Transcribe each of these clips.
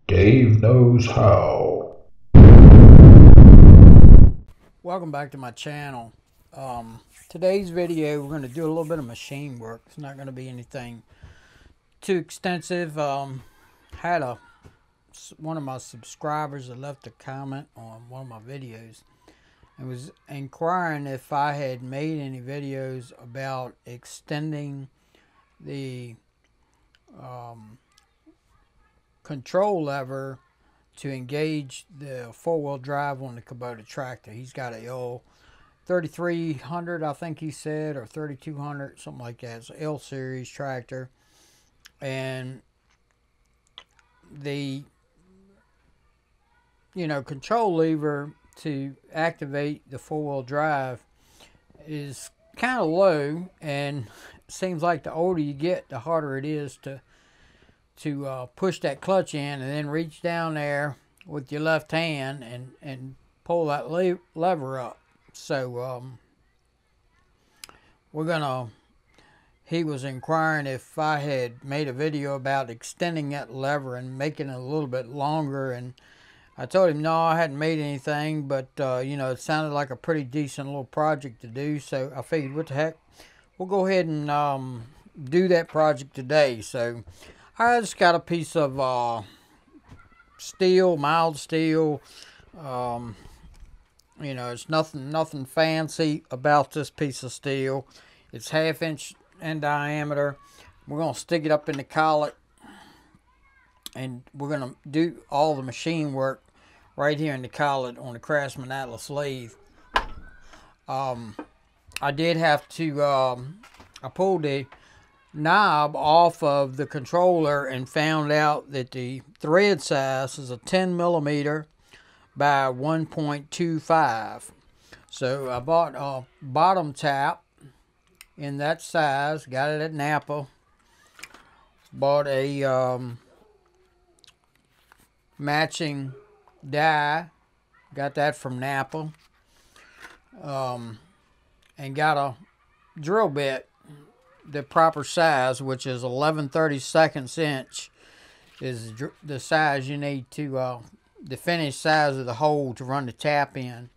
Dave knows how. Welcome back to my channel. Today's video we're going to do a little bit of machine work. It's not going to be anything too extensive. Had one of my subscribers that left a comment on one of my videos and was inquiring if I had made any videos about extending the control lever to engage the four-wheel drive on the Kubota tractor. He's got a L 3300, I think he said, or 3200, something like that. It's an L series tractor, and the control lever to activate the four-wheel drive is kind of low, and it seems like the older you get, the harder it is to push that clutch in and then reach down there with your left hand and pull that lever up. So he was inquiring if I had made a video about extending that lever and making it a little bit longer, and I told him no, I hadn't made anything, but it sounded like a pretty decent little project to do, so I figured, what the heck, we'll go ahead and do that project today. So I just got a piece of steel, mild steel. It's nothing fancy about this piece of steel. It's 1/2 inch in diameter. We're gonna stick it up in the collet, and we're gonna do all the machine work right here in the collet on the Craftsman lathe. I did have to. I pulled the knob off of the controller and found out that the thread size is a 10 millimeter by 1.25. So I bought a bottom tap in that size, got it at Napa. Bought a matching die, got that from Napa, and got a drill bit the proper size, which is 11/32 inch, is the size you need to the finished size of the hole to run the tap in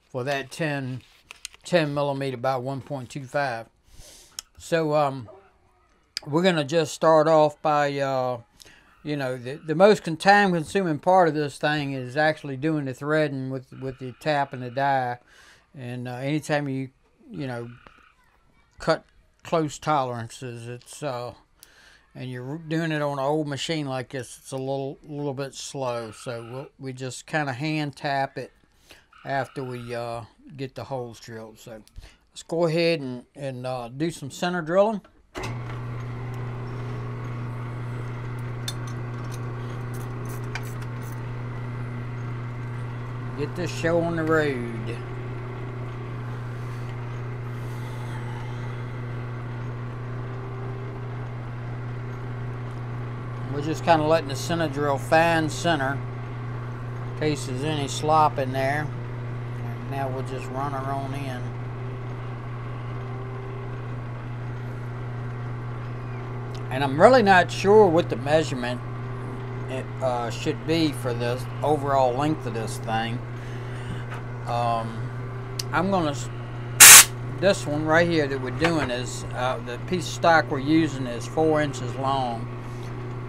for that 10 millimeter by 1.25. So we're gonna just start off by the most time consuming part of this thing is actually doing the threading with the tap and the die. And anytime you cut close tolerances, it's and you're doing it on an old machine like this, it's a little bit slow. So we just kind of hand tap it after we get the holes drilled. So let's go ahead and do some center drilling. Get this show on the road. We're just kind of letting the center drill find center in case there's any slop in there. And now we'll just run her on in. And I'm really not sure what the measurement it should be for the overall length of this thing. This one right here that we're doing is the piece of stock we're using is 4 inches long.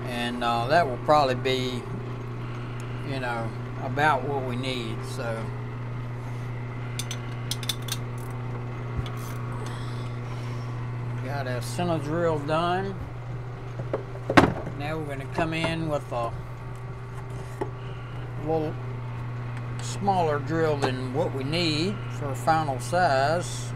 And that will probably be, about what we need. So got our center drill done. Now we're going to come in with a little smaller drill than what we need for a final size.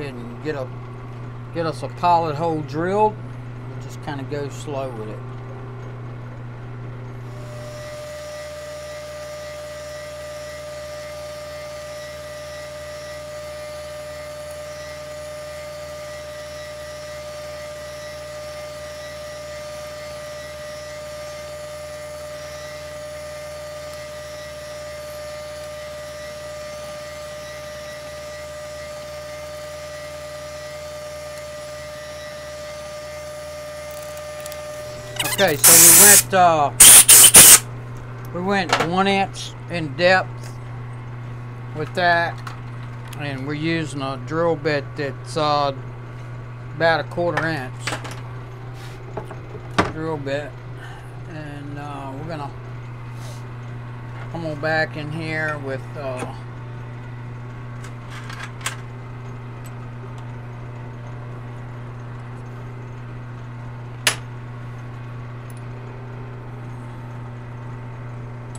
And get us a pilot hole drilled. We'll just kind of go slow with it. Okay, so we went 1 inch in depth with that, and we're using a drill bit that's about a 1/4 inch drill bit, and we're gonna come on back in here with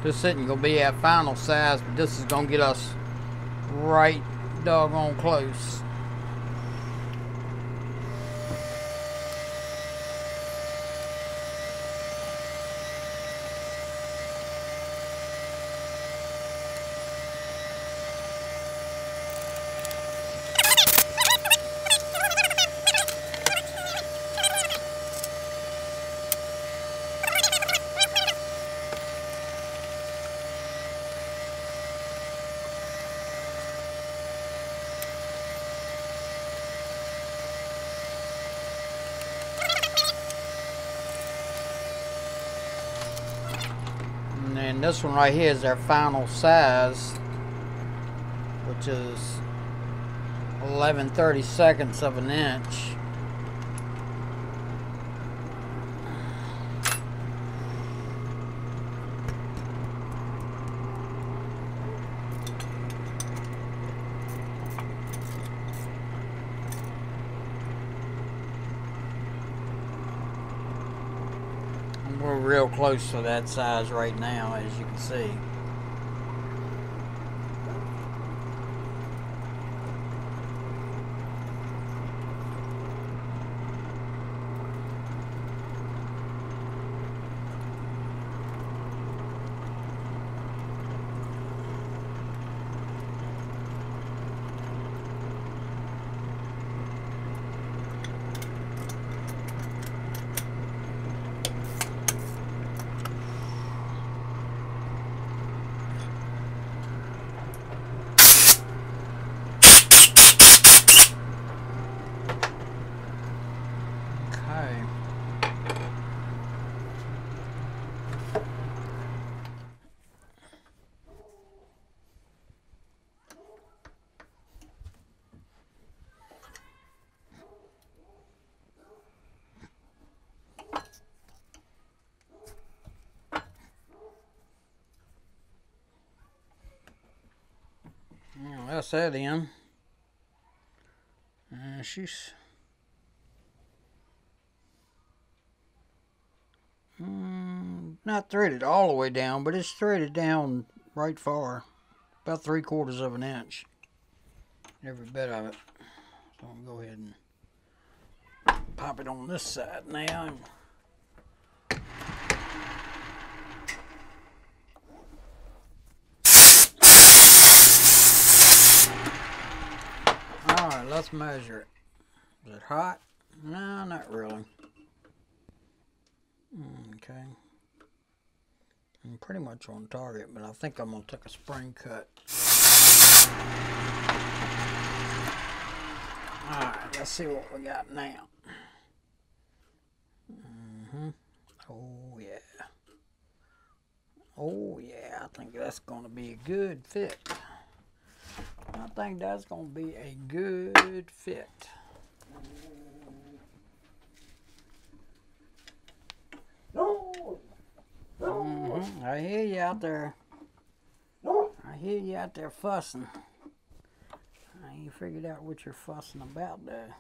this isn't gonna be our final size, but this is gonna get us right doggone close. And then this one right here is our final size, which is 11/32 of an inch. We're real close to that size right now, as you can see. Well, that's that in. She's not threaded all the way down, but it's threaded down right far, about 3/4 of an inch, every bit of it. So I'm gonna go ahead and pop it on this side now. Alright, let's measure it. Is it hot? No, not really. Okay. I'm pretty much on target, but I think I'm going to take a spring cut. Alright, let's see what we got now. Oh yeah. Oh yeah, I think that's going to be a good fit. I think that's going to be a good fit. I hear you out there. I hear you out there fussing. I ain't figured out what you're fussing about there.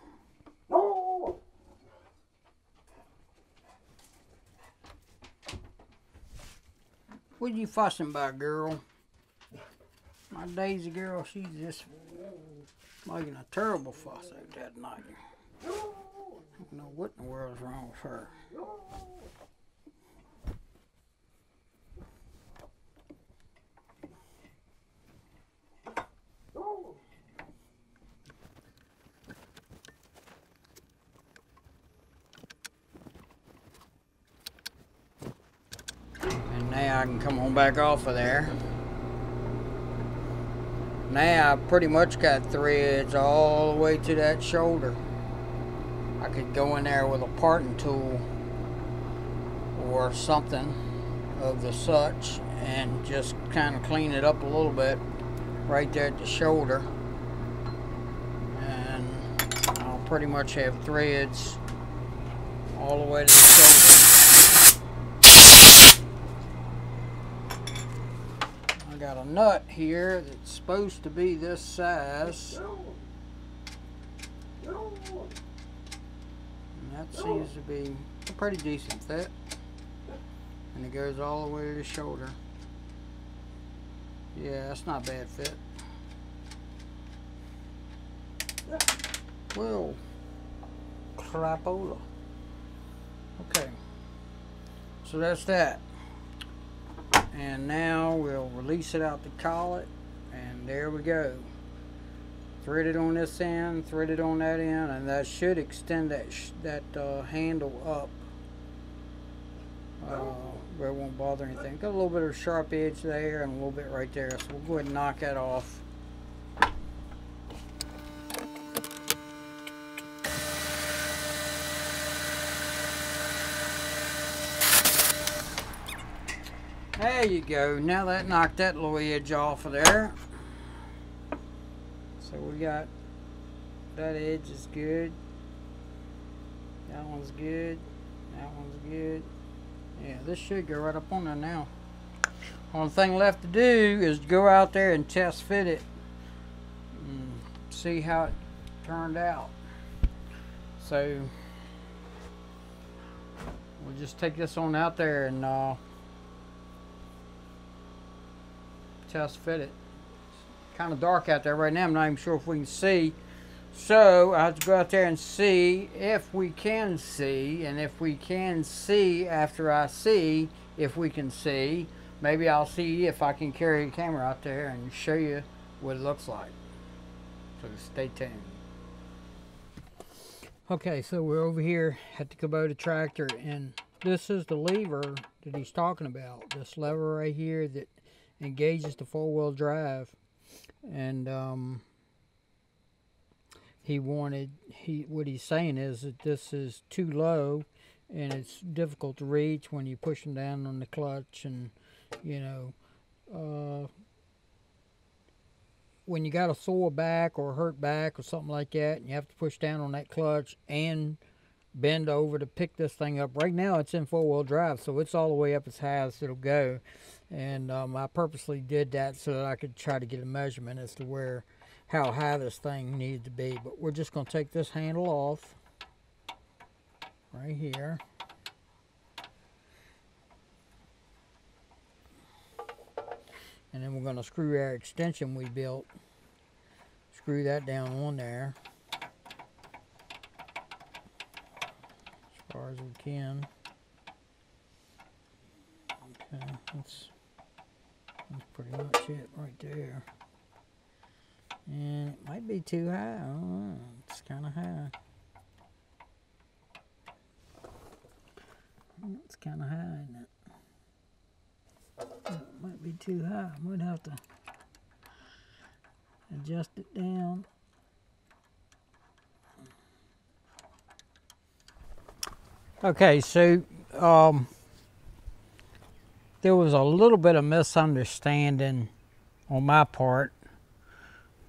What you fussing about, girl? My Daisy girl, she's just making a terrible fuss out that night. I don't know what in the world's wrong with her. And now I can come on back off of there. Now I pretty much got threads all the way to that shoulder. I could go in there with a parting tool or something of the such, and just kind of clean it up a little bit right there at the shoulder. And I'll pretty much have threads all the way to the shoulder. I got a nut here that's supposed to be this size. And that seems to be a pretty decent fit. And it goes all the way to the shoulder. Yeah, that's not a bad fit. Well, crapola. Okay, so that's that. And now we'll release it out the collet, and there we go. Thread it on this end, thread it on that end, and that should extend that handle up where it won't bother anything. Got a little bit of a sharp edge there and a little bit right there, so we'll go ahead and knock that off. There you go. Now that knocked that little edge off of there. So we got that edge is good. That one's good. That one's good. Yeah, this should go right up on there now. Only thing left to do is go out there and test fit it and see how it turned out. So we'll just take this on out there and test fit it. It's kind of dark out there right now. I'm not even sure if we can see. So I have to go out there and see if we can see, and if we can see after I see if we can see, maybe I'll see if I can carry a camera out there and show you what it looks like. So stay tuned. Okay, so we're over here at the Kubota tractor, and this is the lever that he's talking about. This lever right here that engages the four-wheel drive. And what he's saying is that this is too low and it's difficult to reach when you're pushing down on the clutch, and you know, when you got a sore back or hurt back or something like that, and you have to push down on that clutch and bend over to pick this thing up. Right now it's in four-wheel drive, so it's all the way up as high as it'll go. And I purposely did that so that I could try to get a measurement as to how high this thing needed to be. But we're just going to take this handle off right here. And then we're going to screw our extension we built. Screw that down on there as far as we can. Okay, that's pretty much it right there. And it might be too high. I don't know. It's kind of high. It's kind of high, isn't it? It might be too high. I might have to adjust it down. Okay, so there was a little bit of misunderstanding on my part.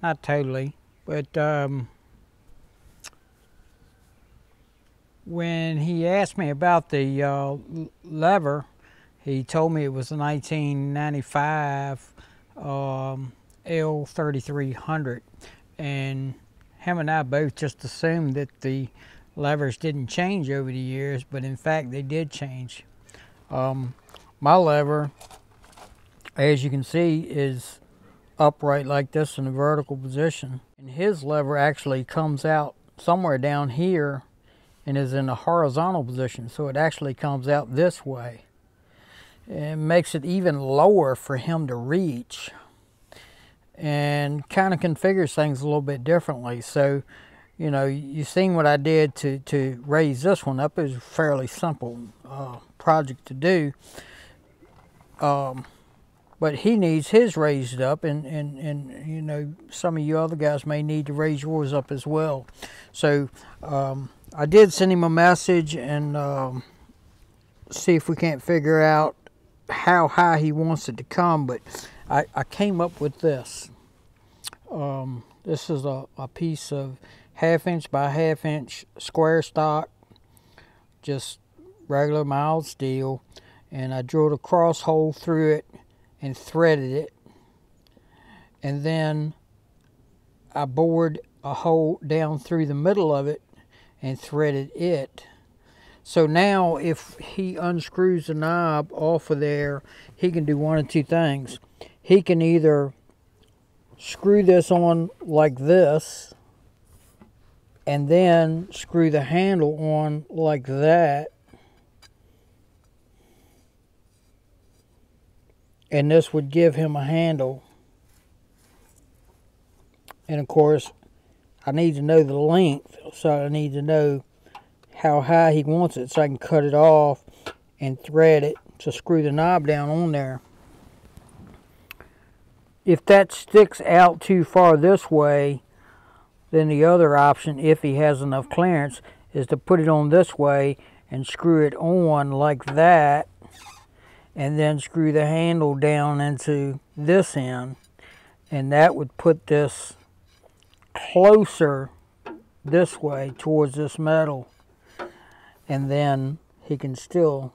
Not totally, but when he asked me about the lever, he told me it was a 1995 L3300, and him and I both just assumed that the levers didn't change over the years, but in fact they did change. My lever, as you can see, is upright like this in a vertical position, and his lever actually comes out somewhere down here and is in a horizontal position, so it actually comes out this way. It makes it even lower for him to reach, and kind of configures things a little bit differently. So, you know, you've seen what I did to raise this one up. It was a fairly simple project to do. But he needs his raised up, and you know, some of you other guys may need to raise yours up as well. So I did send him a message and see if we can't figure out how high he wants it to come, but I came up with this. This is a piece of 1/2 inch by 1/2 inch square stock, just regular mild steel, and I drilled a cross hole through it and threaded it, and then I bored a hole down through the middle of it and threaded it. So now if he unscrews the knob off of there, he can do one of two things. He can either screw this on like this and then screw the handle on like that, and this would give him a handle. And of course, I need to know the length, so I need to know how high he wants it so I can cut it off and thread it to screw the knob down on there. If that sticks out too far this way, then the other option, if he has enough clearance, is to put it on this way and screw it on like that, and then screw the handle down into this end, and that would put this closer this way towards this metal, and then he can still,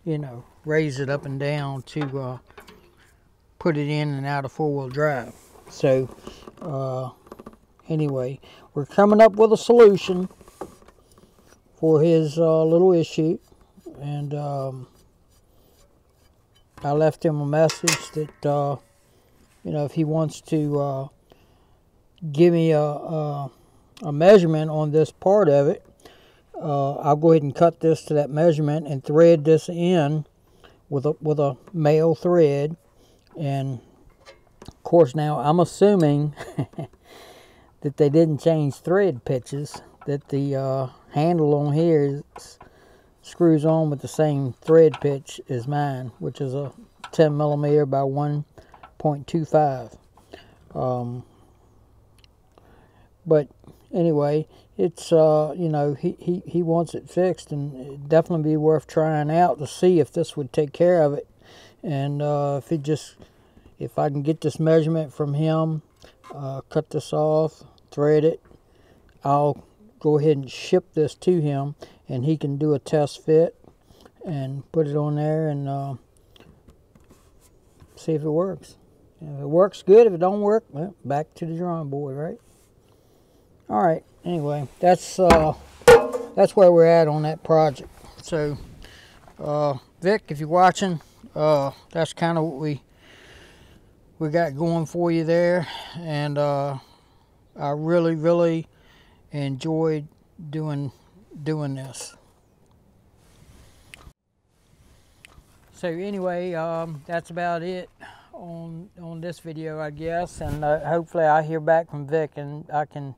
you know, raise it up and down to put it in and out of 4-wheel drive. So anyway, we're coming up with a solution for his little issue, and I left him a message that you know, if he wants to give me a measurement on this part of it, I'll go ahead and cut this to that measurement and thread this in with a male thread. And of course, now I'm assuming that they didn't change thread pitches, that the handle on here screws on with the same thread pitch as mine, which is a 10 millimeter by 1.25. But anyway, it's you know, he wants it fixed, and it'd definitely be worth trying out to see if this would take care of it. And if I can get this measurement from him, cut this off, thread it, I'll go ahead and ship this to him, and he can do a test fit and put it on there and see if it works. If it works, good. If it don't work, well, back to the drawing board, right? All right. Anyway, that's where we're at on that project. So, Vic, if you're watching, that's kind of what we got going for you there, and I really enjoyed doing this. So anyway, that's about it on this video, I guess, and hopefully I'll hear back from Vic and I can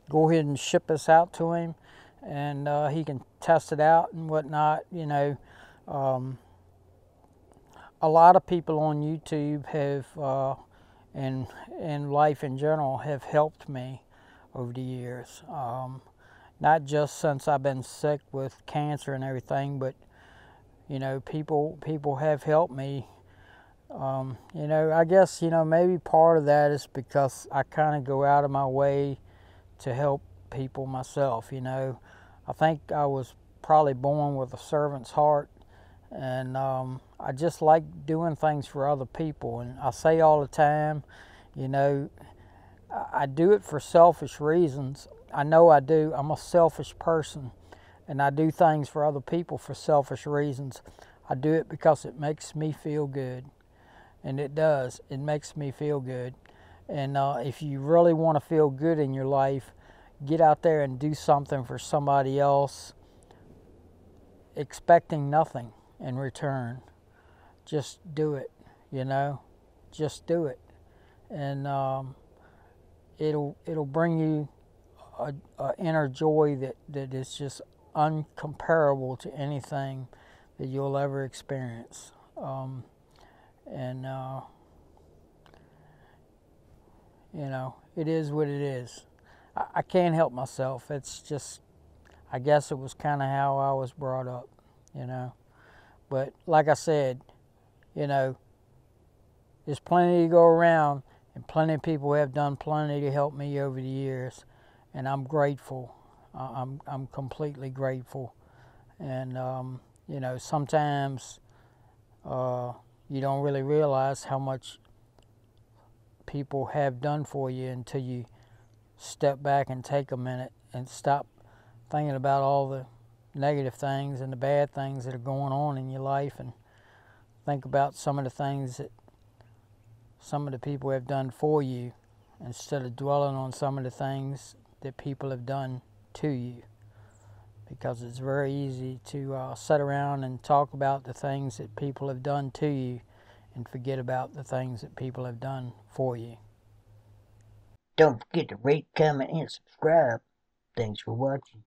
go ahead and ship this out to him, and he can test it out and whatnot. You know, a lot of people on YouTube have and life in general have helped me over the years, not just since I've been sick with cancer and everything, but you know, people have helped me. You know, I guess, you know, maybe part of that is because I kind of go out of my way to help people myself. You know, I think I was probably born with a servant's heart, and I just like doing things for other people. And I say all the time, you know, I do it for selfish reasons. I know I do. I'm a selfish person, and I do things for other people for selfish reasons. I do it because it makes me feel good, and it does. It makes me feel good. And if you really want to feel good in your life, get out there and do something for somebody else, expecting nothing in return. Just do it, you know. Just do it, and it'll bring you a inner joy that is just uncomparable to anything that you'll ever experience. You know, it is what it is. I can't help myself. It's just, I guess it was kind of how I was brought up, you know. But like I said, you know, there's plenty to go around, and plenty of people have done plenty to help me over the years, and I'm grateful. I'm completely grateful. And you know, sometimes you don't really realize how much people have done for you until you step back and take a minute and stop thinking about all the negative things and the bad things that are going on in your life, and think about some of the things that some of the people have done for you instead of dwelling on some of the things that people have done to you. Because it's very easy to sit around and talk about the things that people have done to you and forget about the things that people have done for you. Don't forget to rate, comment, and subscribe. Thanks for watching.